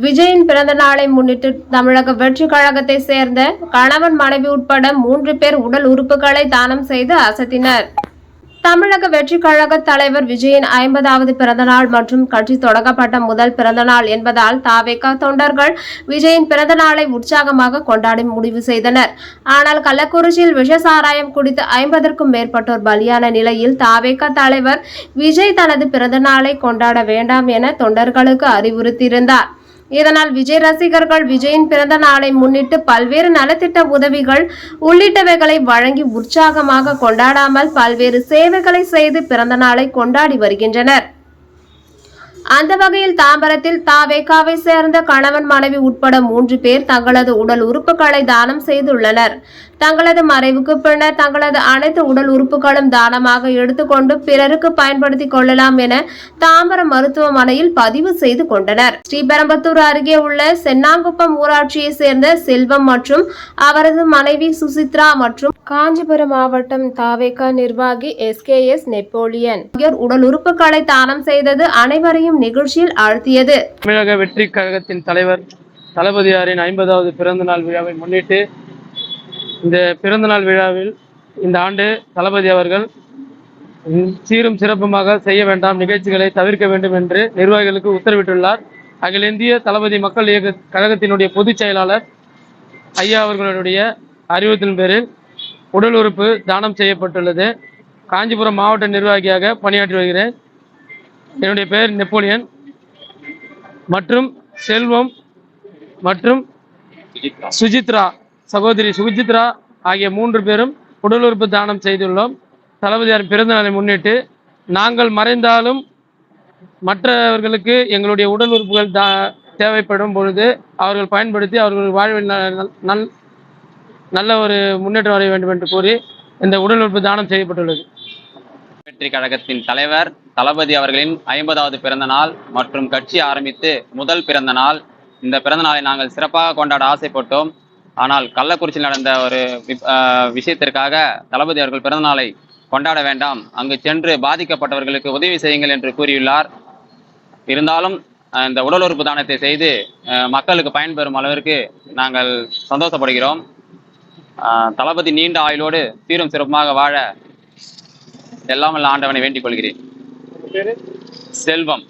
விஜயின் பிறந்த நாளை முன்னிட்டு தமிழக வெற்றி கழகத்தை சேர்ந்த கணவன் மனைவி உட்பட 3 பேர் உடல் உறுப்புகளை தானம் செய்து அசத்தினர். தமிழக வெற்றி கழக தலைவர் விஜயின் 50வது பிறந்தநாள் மற்றும் கட்சி தொடங்கப்பட்ட முதல் பிறந்தநாள் என்பதால் தாவேகா தொண்டர்கள் விஜயின் பிறந்த நாளை உற்சாகமாக கொண்டாடி முடிவு செய்தனர். ஆனால் கள்ளக்குறிச்சியில் விஷ சாராயம் குடித்து 50க்கும் மேற்பட்டோர் பலியான நிலையில் தாவேகா தலைவர் விஜய் தனது பிறந்த நாளை கொண்டாட வேண்டாம் என தொண்டர்களுக்கு அறிவுறுத்தியிருந்தார். இதனால் விஜய் ரசிகர்கள் விஜயின் பிறந்த நாளை முன்னிட்டு பல்வேறு நலத்திட்ட உதவிகள் உள்ளிட்டவைகளை வழங்கி உற்சாகமாக கொண்டாடாமல் பல்வேறு சேவைகளை செய்து பிறந்த நாளை கொண்டாடி வருகின்றனர். அந்த வகையில் தாம்பரத்தில் தாவேகாவை சேர்ந்த கணவன் மனைவி உட்பட 3 பேர் தங்களது உடல் உறுப்புகளை தானம் செய்துள்ளனர். தங்களது மறைவுக்கு பின்னர் தங்களது அனைத்து உடல் உறுப்புகளும் தானமாக எடுத்துக்கொண்டு பிறருக்கு பயன்படுத்திக் கொள்ளலாம் என தாம்பரம் மருத்துவமனையில் பதிவு செய்து கொண்டனர். ஸ்ரீபெரும்புதூர் அருகே உள்ள சென்னாங்குப்பம் ஊராட்சியை சேர்ந்த செல்வம் மற்றும் அவரது மனைவி சுசித்ரா மற்றும் காஞ்சிபுரம் மாவட்டம் தாவேகா நிர்வாகி SKS நெப்போலியன் உடல் உறுப்புகளை தானம் செய்தது அனைவரையும் நிகழ்ச்சியில் ஆழ்த்தியது. தமிழக வெற்றி கழகத்தின் தலைவர் தளபதியாரின் 50வது பிறந்தநாள் விழாவை முன்னிட்டு இந்த பிறந்தநாள் விழாவில் இந்த ஆண்டு தளபதி அவர்கள் சீரும் சிறப்புமாக செய்ய வேண்டாம், நிகழ்ச்சிகளை தவிர்க்க வேண்டும் என்று நிர்வாகிகளுக்கு உத்தரவிட்டுள்ளார். அகில இந்திய தளபதி மக்கள் இயக்க கழகத்தினுடைய பொதுச் செயலாளர் ஐயா அவர்களுடைய அறிவுறுத்தின் பேரில் உடல் உறுப்பு தானம் செய்யப்பட்டுள்ளது. காஞ்சிபுரம் மாவட்ட நிர்வாகியாக பணியாற்றி வருகிறேன். என்னுடைய பெயர் நெப்போலியன் மற்றும் செல்வம் மற்றும் சுஜித்ரா சகோதரி சுஜித்ரா ஆகிய 3 பேரும் உடல் உறுப்பு தானம் செய்துள்ளோம். தளபதியார் பிறந்த நாளை முன்னிட்டு நாங்கள் மறைந்தாலும் மற்றவர்களுக்கு எங்களுடைய உடல் உறுப்புகள் தேவைப்படும் பொழுது அவர்கள் பயன்படுத்தி அவர்கள் வாழ்வில் நல்ல ஒரு முன்னேற்றம் வர வேண்டும் என்று கூறி இந்த உடல் உறுப்பு தானம் செய்யப்பட்டுள்ளது. வெற்றி கழகத்தின் தலைவர் தளபதி அவர்களின் 50வது பிறந்த நாள் மற்றும் கட்சி ஆரம்பித்து முதல் பிறந்த நாள். இந்த பிறந்த நாளை நாங்கள் சிறப்பாக கொண்டாட ஆசைப்பட்டோம். ஆனால் கள்ளக்குறிச்சியில் நடந்த ஒரு விஷயத்திற்காக தளபதி அவர்கள் பிறந்த நாளை கொண்டாட வேண்டாம், அங்கு சென்று பாதிக்கப்பட்டவர்களுக்கு உதவி செய்யுங்கள் என்று கூறியுள்ளார். இருந்தாலும் இந்த உடல் உறுப்பு தானத்தை செய்து மக்களுக்கு பயன்பெறும் அளவிற்கு நாங்கள் சந்தோஷப்படுகிறோம். தளபதி நீண்ட ஆயுளோடு சீரும் சிறப்புமாக வாழ எல்லாம் ஆண்டவனை வேண்டிக் கொள்கிறேன். செல்வம்.